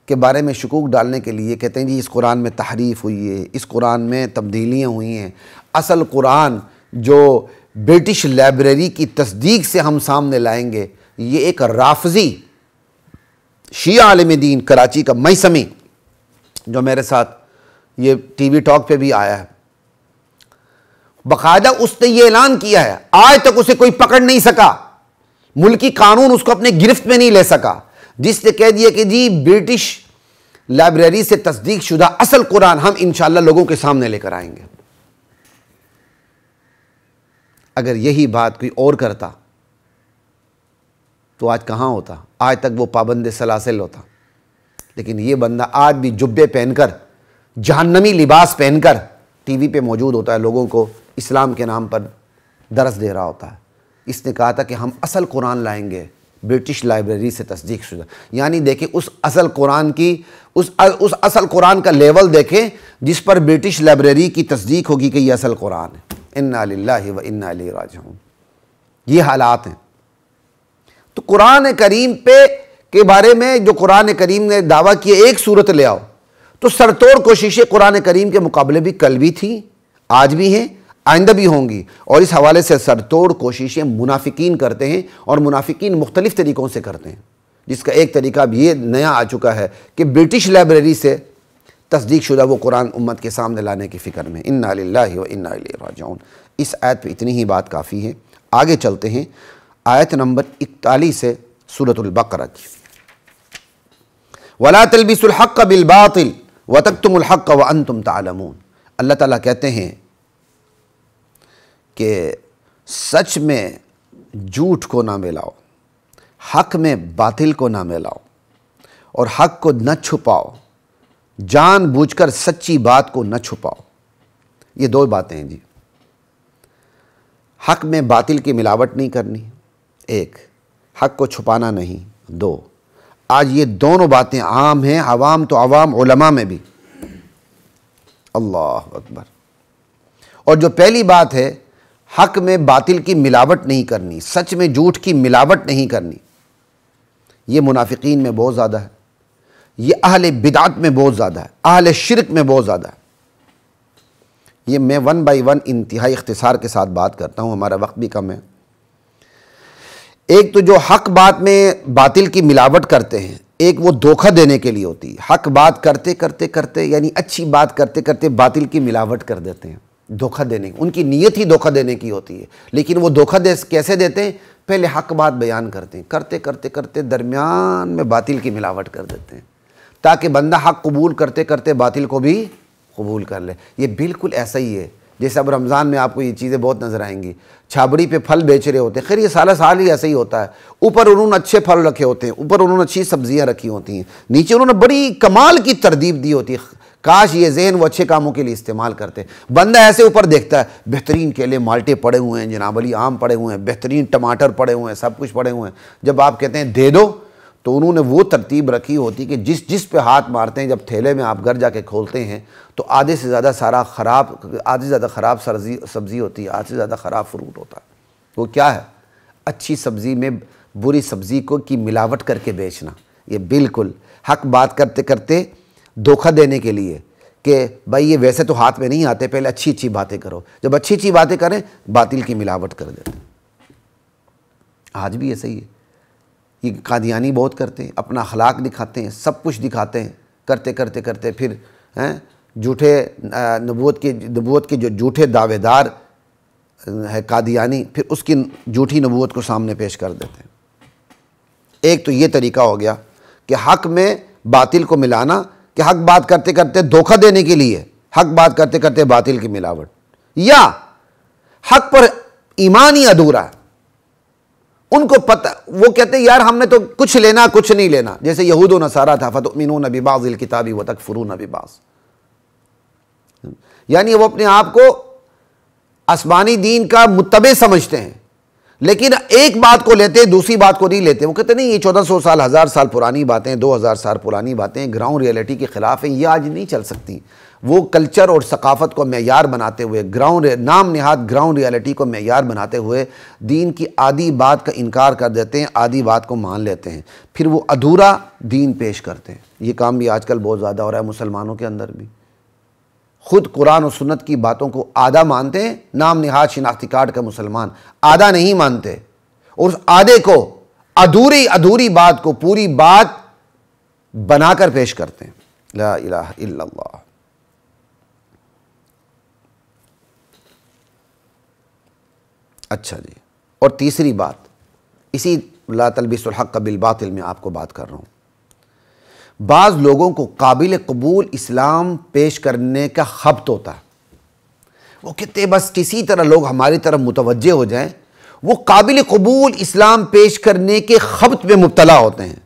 کے بارے میں شکوک ڈالنے کے لیے کہتے ہیں جی اس قرآن میں تحریف ہوئی ہے، اس قرآن میں تبدیلیاں ہوئی ہیں۔ اصل قرآن جو برٹش لائبریری کی تصدیق سے ہم سامنے لائیں گے، یہ ایک رافضی شیعہ عالم دین کراچی کا میثمی، جو میرے ساتھ یہ ٹی وی ٹاک پہ بھی آیا ہے، باقاعدہ اس نے یہ اعلان کیا ہے، آج تک اسے کوئی پکڑ نہیں سکا، ملکی قانون اس کو اپنے گرفت میں نہیں لے سکا، جس نے کہہ دیا کہ جی برٹش لائبریری سے تصدیق شدہ اصل قرآن ہم انشاءاللہ لوگوں کے سامنے لے کر آئیں گے۔ اگر یہی بات کوئی اور کرتا تو آج کہاں ہوتا؟ آج تک وہ پابند سلاسل ہوتا، لیکن یہ بندہ آج بھی جبے پہن کر، جہنمی لباس پہن کر ٹی وی پہ موجود ہوتا ہے، لوگوں کو اسلام کے نام پر درس دے رہا ہوتا ہے۔ اس نے کہا تھا کہ ہم اصل قرآن لائیں گے برٹش لائبریری سے تصدیق شدہ، یعنی دیکھیں اس اصل قرآن کی اس اصل قرآن کا لیول دیکھیں جس پر برٹش لائبریری کی تصدیق ہوگی کہ یہ اصل قرآن ہے۔ انا للہ و انا الیہ راجعون، یہ حالات ہیں۔ تو قرآن کریم کے بارے میں جو قرآن کریم نے دعویٰ کیا ایک صورت لے آؤ، تو سرتوڑ کوششیں قرآن کریم کے مقابلے بھی کل بھی تھیں، آج بھی ہیں، آئندہ بھی ہوں گی۔ اور اس حوالے سے سرتوڑ کوششیں منافقین کرتے ہیں، اور منافقین مختلف طریقوں سے کرتے ہیں، جس کا ایک طریقہ اب یہ نیا آ چکا ہے کہ برٹش لائبریری سے تصدیق شدہ وہ قرآن امت کے سامنے لانے کی فکر میں۔ انا للہ و انا الیہ راجعون۔ اس آیت پہ اتنی ہی بات کافی ہے، آگے چلتے ہیں آیت نمبر 41 سے سورۃ البقرہ کی۔ وَلَا تَلْبِسُوا الْحَقَّ بِالْبَاطِلِ وَتَكْتُمُوا الْحَقَّ وَأَنْتُمْ تَعْلَمُونَ۔ اللہ تعالیٰ کہتے ہیں کہ سچ میں جھوٹ کو نہ ملاؤ، حق میں باطل کو نہ ملاؤ، اور حق کو نہ چھپاؤ، جان بوجھ کر سچی بات کو نہ چھپاؤ۔ یہ دو باتیں ہیں جی، حق میں باطل کی ملاوٹ نہیں کرنی، ایک حق کو چھپانا نہیں، دو آج یہ دونوں باتیں عام ہیں، عوام تو عوام، علماء میں بھی۔ اللہ اکبر۔ اور جو پہلی بات ہے حق میں باطل کی ملاوٹ نہیں کرنی، سچ میں جھوٹ کی ملاوٹ نہیں کرنی، یہ منافقین میں بہت زیادہ ہے، یہ اہل بدعت میں بہت زیادہ ہے، اہل شرک میں بہت زیادہ ہے۔ یہ میں 1 بائی 1 انتہائی اختصار کے ساتھ بات کرتا ہوں، ہمارا وقت بھی کم ہے۔ ایک تو جو حق بات میں باطل کی ملاوٹ کرتے ہیں، ایک وہ دھوکہ دینے کے لیے ہوتی ہے، حق بات کرتے کرتے کرتے یعنی اچھی بات کرتے کرتے باطل کی ملاوٹ کر دیتے ہیں۔ دھوکہ دینے کی، ان کی نیت ہی دھوکہ دینے کی ہوتی ہے، لیکن وہ دھوکہ کیسے دیتے ہیں؟ پہلے حق بات بیان کرتے ہیں، کرتے کرتے کرتے درمیان میں باطل کی ملاوٹ کر دیتے ہیں، تاکہ بندہ حق قبول کرتے کرتے باطل کو بھی قبول کر لے۔ یہ بالکل ایسا ہی ہے جیسے اب رمضان میں آپ کو یہ چیزیں بہت نظر آئیں گی، چھابڑی پہ پھل بیچ رہے ہوتے ہیں، خیر یہ سالہ سال ہی ایسا ہی ہوتا ہے، اوپر انہوں نے اچھے پھل رکھے ہوتے ہیں، اوپر انہوں نے اچھی سبزیاں رکھی ہوتی ہیں، نیچے انہوں نے بڑی کمال کی ترتیب دی ہوتی ہے، کاش یہ ذہن وہ اچھے کاموں کے لیے استعمال کرتے۔ بندہ ایسے اوپر دیکھتا ہے بہترین کیلے مالٹے پڑے ہوئے ہیں، جناب علی آم پڑے ہوئے ہیں، بہترین ٹماٹر پڑے ہوئے ہیں، سب کچھ پڑے ہوئے ہیں، جب آپ کہتے ہیں دے دو تو انہوں نے وہ ترتیب رکھی ہوتی کہ جس پہ ہاتھ مارتے ہیں، جب تھیلے میں آپ گھر جا کے کھولتے ہیں تو آدھے سے زیادہ خراب سبزی ہوتی ہے، آدھے سے زیادہ خراب فروٹ ہوتا ہے۔ وہ کیا ہے؟ اچھی سبزی میں بری سبزی کی ملاوٹ کر کے بیچنا۔ یہ بالکل حق بات کرتے کرتے دھوکہ دینے کے لیے کہ بھائی یہ ویسے تو ہاتھ میں نہیں آتے، پہلے اچھی اچھی باتیں کرو، جب اچھی اچھی باتیں کریں باطل کی ملاوٹ کر دیتے۔ آج بھی ایسا ہی ہے، یہ قادیانی بہت کرتے ہیں، اپنا اخلاق دکھاتے ہیں، سب کچھ دکھاتے ہیں، کرتے کرتے کرتے پھر جھوٹے نبوت کے جو جھوٹے دعوے دار ہے قادیانی، پھر اس کی جھوٹی نبوت کو سامنے پیش کر دیتے ہیں۔ ایک تو یہ طریقہ ہو گیا کہ حق میں باطل کو ملانا، کہ حق بات کرتے کرتے دھوکہ دینے کے لیے حق بات کرتے کرتے باطل کی ملاوٹ، یا حق پر ایمان ہی ادھورا ہے، ان کو پتہ، وہ کہتے ہیں یار ہم نے تو کچھ لینا کچھ نہیں لینا، جیسے یہود و نصارہ تھا فتؤمنون ببعض الکتاب وتکفرون ببعض، یعنی وہ اپنے آپ کو آسمانی دین کا متبع سمجھتے ہیں، لیکن ایک بات کو لیتے دوسری بات کو نہیں لیتے۔ وہ کہتے نہیں یہ 1400 سال 1000 سال پرانی باتیں، 2000 سال پرانی باتیں گراؤنڈ ریئلٹی کے خلاف ہیں، یہ آج نہیں چل سکتی۔ وہ کلچر اور ثقافت کو معیار بناتے ہوئے، نام نہاد گراؤنڈ ریئلٹی کو معیار بناتے ہوئے دین کی آدھی بات کا انکار کر دیتے ہیں، آدھی بات کو مان لیتے ہیں، پھر وہ ادھورا دین پیش کرتے ہیں۔ یہ کام بھی آج کل بہت زیادہ ہو رہا ہے مسلمانوں کے اندر بھی، خود قرآن و سنت کی باتوں کو آدھا مانتے ہیں، نام نہاد شناختی کارڈ کا مسلمان، آدھا نہیں مانتے، اور اس آدھے کو ادھوری بات کو پوری بات بنا کر پیش کرتے ہیں۔ لا الہ الا اللہ۔ اچھا جی، اور تیسری بات، اسی لا تلبسوا الحق بالباطل میں آپ کو بات کر رہا ہوں، بعض لوگوں کو قابل قبول اسلام پیش کرنے کا خبط ہوتا ہے، وہ کہتے ہیں بس کسی طرح لوگ ہماری طرف متوجہ ہو جائیں، وہ قابل قبول اسلام پیش کرنے کے خبط میں مبتلا ہوتے ہیں،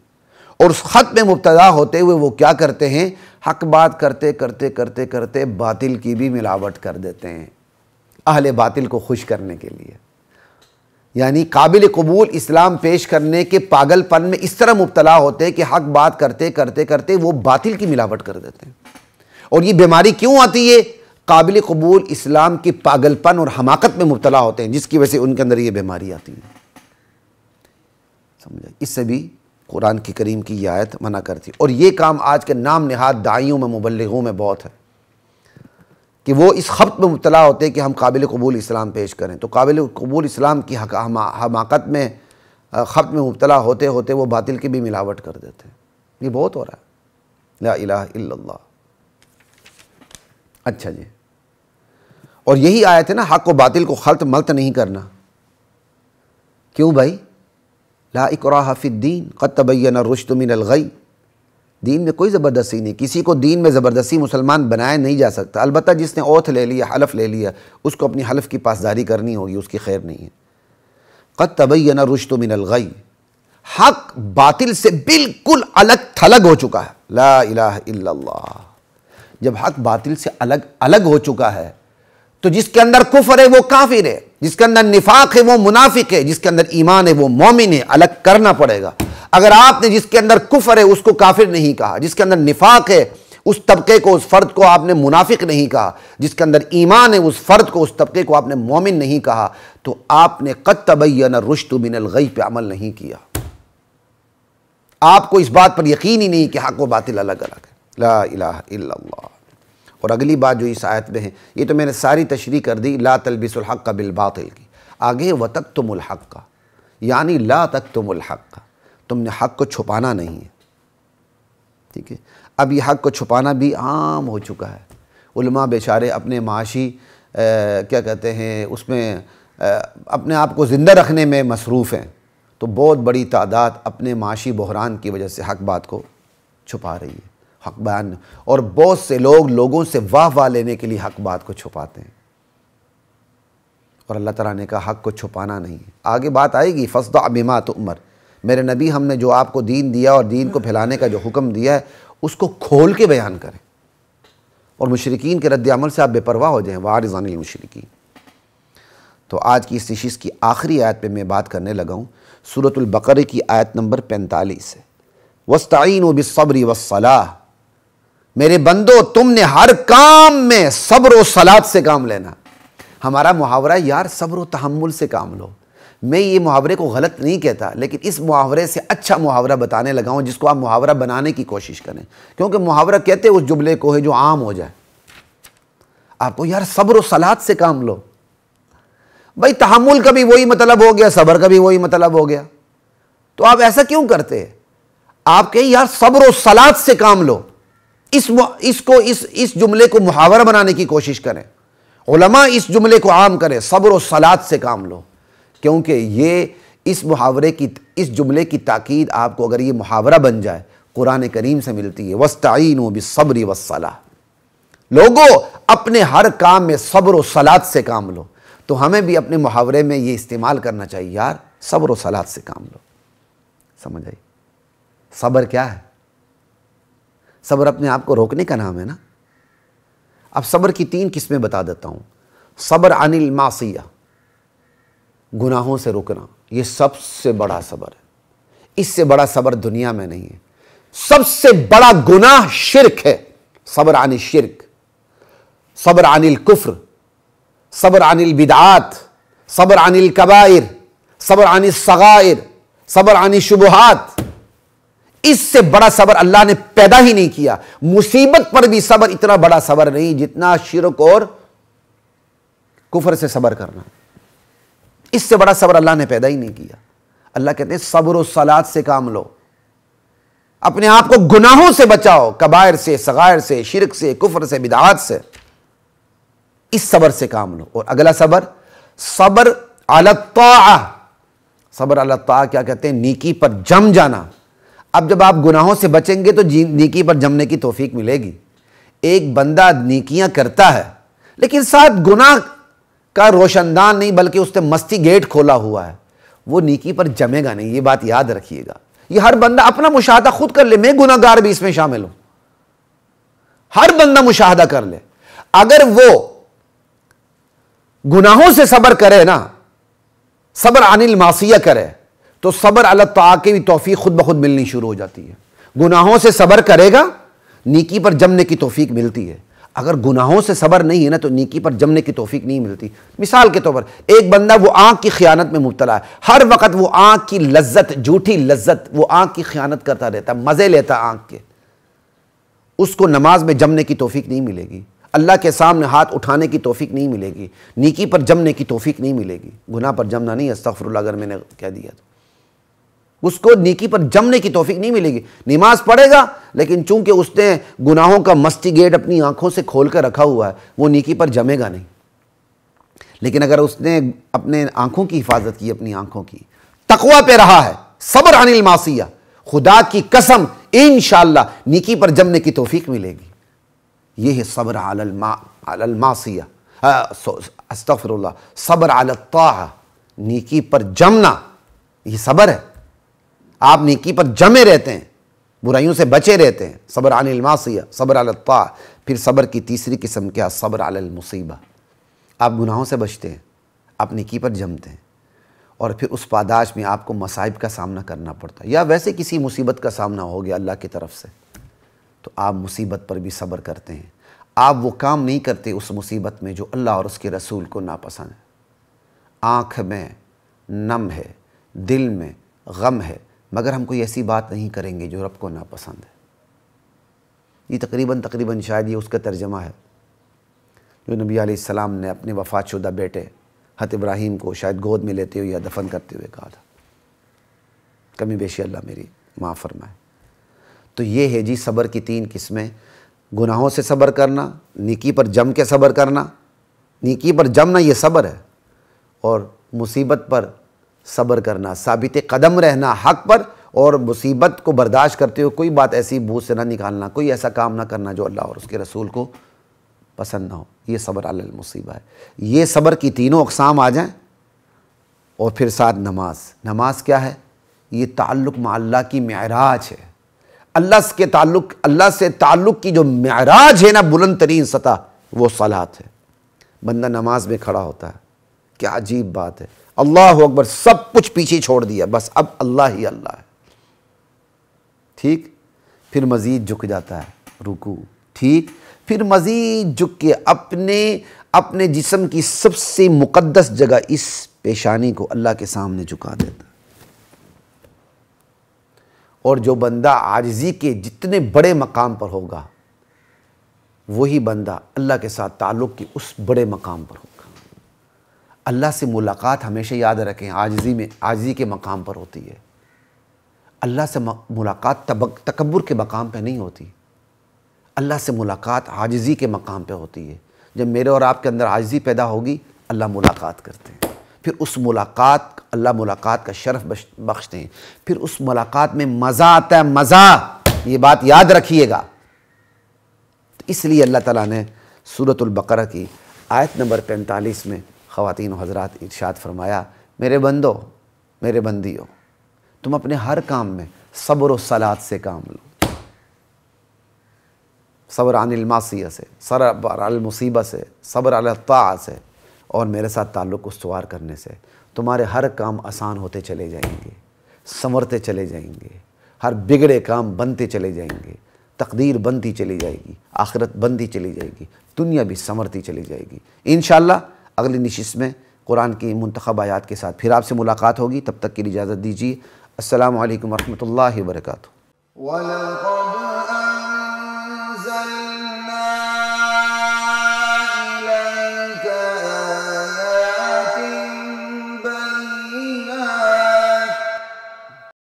اور اس خط میں مبتلا ہوتے ہوئے وہ کیا کرتے ہیں؟ حق بات کرتے کرتے کرتے کرتے باطل کی بھی ملاوٹ کر دیتے ہیں، اہل باطل کو خوش کرنے کے لیے۔ یعنی قابل قبول اسلام پیش کرنے کے پاگل پن میں اس طرح مبتلا ہوتے ہیں کہ حق بات کرتے کرتے کرتے وہ باطل کی ملاوٹ کر دیتے ہیں۔ اور یہ بیماری کیوں آتی ہے؟ قابل قبول اسلام کے پاگل پن اور حماقت میں مبتلا ہوتے ہیں، جس کی وجہ سے ان کے اندر یہ بیماری آتی ہے۔ سمجھا؟ اس سے بھی قرآن کی کریم کی یہ آیت منع کرتی ہے، اور یہ کام آج کے نام نہاد داعیوں میں، مبلغوں میں بہت ہے کہ وہ اس خبط میں مبتلا ہوتے ہیں کہ ہم قابل قبول اسلام پیش کریں، تو قابل قبول اسلام کی حماقت میں، خبط میں مبتلا ہوتے ہوتے وہ باطل کی بھی ملاوٹ کر دیتے ہیں۔ یہ بہت ہو رہا ہے۔ لا الہ الا اللہ۔ اچھا جی، اور یہی آیت ہے نا، حق و باطل کو خلط ملط نہیں کرنا۔ کیوں بھائی؟ لا اکراہ فی الدین قد تبین الرشد من الغی، دین میں کوئی زبردستی نہیں، کسی کو دین میں زبردستی مسلمان بنایا نہیں جا سکتا، البتہ جس نے اوتھ لے لیا، حلف لے لیا، اس کو اپنی حلف کی پاسداری کرنی ہوگی، اس کی خیر نہیں ہے۔ قد تبین الرشد من الغی، حق باطل سے بالکل الگ تھلگ ہو چکا ہے۔ لا الہ الا اللہ۔ جب حق باطل سے الگ ہو چکا ہے تو جس کے اندر کفر ہے وہ کافر ہے، جس کے اندر نفاق ہے وہ منافق ہے، جس کے اندر ایمان ہے وہ مومن ہے، الگ کرنا پڑے گا۔ اگر آپ نے جس کے اندر کفر ہے اس کو کافر نہیں کہا، جس کے اندر نفاق ہے اس طبقے کو، اس فرد کو آپ نے منافق نہیں کہا، جس کے اندر ایمان ہے اس فرد کو، اس طبقے کو آپ نے مومن نہیں کہا، تو آپ نے قد تبین الرشد من الغی پہ عمل نہیں کیا۔ آپ کو اس بات پر یقین ہی نہیں کہ حق و باطل الگ الگ ہے۔ لا الہ الا اللہ۔ اور اگلی بات جو اس آیت میں ہے، یہ تو میں نے ساری تشریح کر دی، لا تلبسوا الحق بالباطل کی، آگے وتکتموا الحق، یعنی لا تکتموا الحق، تم نے حق کو چھپانا نہیں ہے۔ ٹھیک ہے، اب یہ حق کو چھپانا بھی عام ہو چکا ہے، علماء بیچارے اپنے معاشی کیا کہتے ہیں اس میں اپنے آپ کو زندہ رکھنے میں مصروف ہیں، تو بہت بڑی تعداد اپنے معاشی بحران کی وجہ سے حق بات کو چھپا رہی ہے، حق بیان، اور بہت سے لوگوں سے واہ واہ لینے کے لیے حق بات کو چھپاتے ہیں، اور اللہ تعالیٰ نے کہا حق کو چھپانا نہیں ہے۔ آگے بات آئے گی، فاصدع بما تؤمر، میرے نبی ہم نے جو آپ کو دین دیا اور دین کو پھیلانے کا جو حکم دیا ہے اس کو کھول کے بیان کریں، اور مشرکین کے رد عمل سے آپ بے پرواہ ہو جائیں، وَأَعْرِضْ عَنِ الْمُشْرِكِينَ۔ تو آج کی اس نشست کی آخری آیت پہ میں بات کرنے لگا ہوں، سورۃ البقرہ کی آیت نمبر 45 ہے، وَاسْتَعِينُوا بِالصَّبْرِ وَالصَّلَاةِ، میرے بندو تم نے ہر کام میں صبر و صلاۃ سے کام لینا۔ ہمارا محاورہ یار صبر و تحمل سے کام لو، میں یہ محاورے کو غلط نہیں کہتا، لیکن اس محاورے سے اچھا محاورہ بتانے لگا ہوں جس کو آپ محاورہ بنانے کی کوشش کریں، کیونکہ محاورہ کہتے اس جملے کو ہے جو عام ہو جائے۔ آپ کو یار صبر و صلاۃ سے کام لو، بھائی تحمل کا بھی وہی مطلب ہو گیا، صبر کا بھی وہی مطلب ہو گیا، تو آپ ایسا کیوں کرتے؟ آپ کہیں یار صبر و صلاۃ سے کام لو، اس جملے کو محاورہ بنانے کی کوشش کریں، علماء اس جملے کو عام کریں، صبر و صلاۃ سے کام لو، کیونکہ یہ اس جملے کی تاکید آپ کو اگر یہ محاورہ بن جائے قرآن کریم سے ملتی ہے، وَاسْتَعِينُوا بِالصَّبْرِ وَالصَّلَاةِ، لوگوں اپنے ہر کام میں صبر و صلاۃ سے کام لو۔ تو ہمیں بھی اپنے محاورے میں یہ استعمال کرنا چاہیے، یار صبر و صلاۃ سے کام لو۔ سمجھ آئی؟ صبر کیا ہے؟ صبر اپنے آپ کو روکنے کا نام ہے نا۔ اب صبر کی 3 قسمیں بتا دیتا ہوں۔ صبر عن المعصیہ، گناہوں سے رکنا، یہ سب سے بڑا صبر ہے، اس سے بڑا صبر دنیا میں نہیں ہے۔ سب سے بڑا گناہ شرک ہے، صبر عن الشرک، صبر عن الکفر، صبر عن البدعات، صبر عن الکبائر، صبر عن الصغائر، صبر عن الشبہات۔ اس سے بڑا صبر اللہ نے پیدا ہی نہیں کیا۔ مصیبت پر بھی صبر اتنا بڑا صبر نہیں جتنا شرک اور کفر سے صبر کرنا، اس سے بڑا صبر اللہ نے پیدا ہی نہیں کیا۔ اللہ کہتے ہیں صبر و صلاۃ سے کام لو، اپنے آپ کو گناہوں سے بچاؤ، کبائر سے، صغائر سے، شرک سے، کفر سے، بدعات سے، اس صبر سے کام لو۔ اور اگلا صبر، صبر علی الطاعہ، صبر علی الطاعہ کیا کہتے ہیں؟ نیکی پر جم جانا۔ اب جب آپ گناہوں سے بچیں گے تو نیکی پر جمنے کی توفیق ملے گی۔ ایک بندہ نیکیاں کرتا ہے لیکن ساتھ گناہ کا روشندان نہیں بلکہ اس نے مستی گیٹ کھولا ہوا ہے، وہ نیکی پر جمے گا نہیں، یہ بات یاد رکھیے گا۔ یہ ہر بندہ اپنا مشاہدہ خود کر لے، میں گناہ گار بھی اس میں شامل ہوں، ہر بندہ مشاہدہ کر لے۔ اگر وہ گناہوں سے صبر کرے نا، صبر عن المعصیہ کرے، تو صبر علی الطاعہ کی بھی توفیق خود بخود ملنی شروع ہو جاتی ہے۔ گناہوں سے صبر کرے گا، نیکی پر جمنے کی توفیق ملتی ہے۔ اگر گناہوں سے صبر نہیں ہے نا تو نیکی پر جمنے کی توفیق نہیں ملتی۔ مثال کے طور پر ایک بندہ وہ آنکھ کی خیانت میں مبتلا ہے، ہر وقت وہ آنکھ کی لذت، جھوٹی لذت، وہ آنکھ کی خیانت کرتا رہتا ہے، مزے لیتا ہے آنکھ کے، اس کو نماز میں جمنے کی توفیق نہیں ملے گی، اللہ کے سامنے ہاتھ اٹھانے کی توفیق نہیں ملے گی، نیکی پر جمنے کی توفیق نہیں ملے گی۔ گناہ پر جمنا نہیں، استغفر اللہ اگر میں نے کہہ دیا تو اس کو نیکی پر جمنے کی توفیق نہیں ملے گی۔ نماز پڑھے گا لیکن چونکہ اس نے گناہوں کا مستی گیٹ اپنی آنکھوں سے کھول کر رکھا ہوا ہے، وہ نیکی پر جمے گا نہیں۔ لیکن اگر اس نے اپنے آنکھوں کی حفاظت کی، اپنی آنکھوں کی، تقوی پہ رہا ہے، صبر عن المعصیہ، خدا کی قسم انشاءاللہ نیکی پر جمنے کی توفیق ملے گی۔ یہ ہے صبر علی المعصیہ، استغفر اللہ، صبر علی الطاعہ، نیکی پر جمنا، یہ صبر ہے۔ آپ نیکی پر جمے رہتے ہیں، برائیوں سے بچے رہتے ہیں، صبر عن المعصیہ، صبر علی الطاعہ۔ پھر صبر کی تیسری قسم کیا؟ صبر علی المصیبہ، آپ گناہوں سے بچتے ہیں، آپ نیکی پر جمتے ہیں، اور پھر اس پاداش میں آپ کو مصائب کا سامنا کرنا پڑتا ہے، یا ویسے کسی مصیبت کا سامنا ہو گیا اللہ کی طرف سے، تو آپ مصیبت پر بھی صبر کرتے ہیں۔ آپ وہ کام نہیں کرتے اس مصیبت میں جو اللہ اور اس کے رسول کو ناپسند ہے۔ آنکھ میں نم ہے، دل میں غم ہے، مگر ہم کوئی ایسی بات نہیں کریں گے جو رب کو ناپسند ہے۔ یہ تقریباً شاید یہ اس کا ترجمہ ہے جو نبی علیہ السلام نے اپنے وفات شدہ بیٹے حضرت ابراہیم کو شاید گود میں لیتے ہوئے یا دفن کرتے ہوئے کہا تھا۔ کمی بیشی اللہ میری معاف فرمائے۔ تو یہ ہے جی صبر کی 3 قسمیں، گناہوں سے صبر کرنا، نیکی پر جم کے صبر کرنا، نیکی پر جمنا یہ صبر ہے، اور مصیبت پر صبر کرنا، ثابت قدم رہنا حق پر، اور مصیبت کو برداشت کرتے ہوئے کوئی بات ایسی منہ سے نہ نکالنا، کوئی ایسا کام نہ کرنا جو اللہ اور اس کے رسول کو پسند نہ ہو، یہ صبر علی المصیبہ ہے۔ یہ صبر کی تینوں اقسام آ جائیں، اور پھر ساتھ نماز۔ نماز کیا ہے؟ یہ تعلق مع اللہ کی معراج ہے، اللہ سے تعلق کی جو معراج ہے نا، بلند ترین سطح، وہ صلاۃ ہے۔ بندہ نماز میں کھڑا ہوتا ہے، کیا عجیب بات ہے، اللہ اکبر، سب کچھ پیچھے چھوڑ دیا، بس اب اللہ ہی اللہ ہے، ٹھیک؟ پھر مزید جھک جاتا ہے رکوع، ٹھیک؟ پھر مزید جھک کے اپنے جسم کی سب سے مقدس جگہ اس پیشانی کو اللہ کے سامنے جھکا دیتا ہے۔ اور جو بندہ عاجزی کے جتنے بڑے مقام پر ہوگا، وہی بندہ اللہ کے ساتھ تعلق کی اس بڑے مقام پر ہوگا۔ اللہ سے ملاقات ہمیشہ یاد رکھیں عاجزی کے مقام پر ہوتی ہے۔ اللہ سے ملاقات تکبر کے مقام پہ نہیں ہوتی، اللہ سے ملاقات عاجزی کے مقام پہ ہوتی ہے۔ جب میرے اور آپ کے اندر عاجزی پیدا ہوگی، اللہ ملاقات کرتے ہیں، پھر اس اللہ ملاقات کا شرف بخشتے ہیں، پھر اس ملاقات میں مزہ آتا ہے، مزہ، یہ بات یاد رکھیے گا۔ اس لیے اللہ تعالیٰ نے سورۃ البقرہ کی آیت نمبر 45 میں خواتین و حضرات ارشاد فرمایا، میرے بندو، میرے بندیوں، تم اپنے ہر کام میں صبر و صلات سے کام لو، صبر عن المعصیہ سے، صبر علی المصیبہ سے، صبر علی الطاعہ سے، اور میرے ساتھ تعلق استوار کرنے سے تمہارے ہر کام آسان ہوتے چلے جائیں گے، سنورتے چلے جائیں گے، ہر بگڑے کام بنتے چلے جائیں گے، تقدیر بنتی چلی جائے گی، آخرت بنتی چلی جائے گی، دنیا بھی سنورتی چلی جائے گی۔ انشاءاللہ اگلی نشست میں قرآن کی منتخب آیات کے ساتھ پھر آپ سے ملاقات ہوگی، تب تک کے لیے اجازت دیجیے۔ السلام علیکم ورحمۃ اللہ وبرکاتہ۔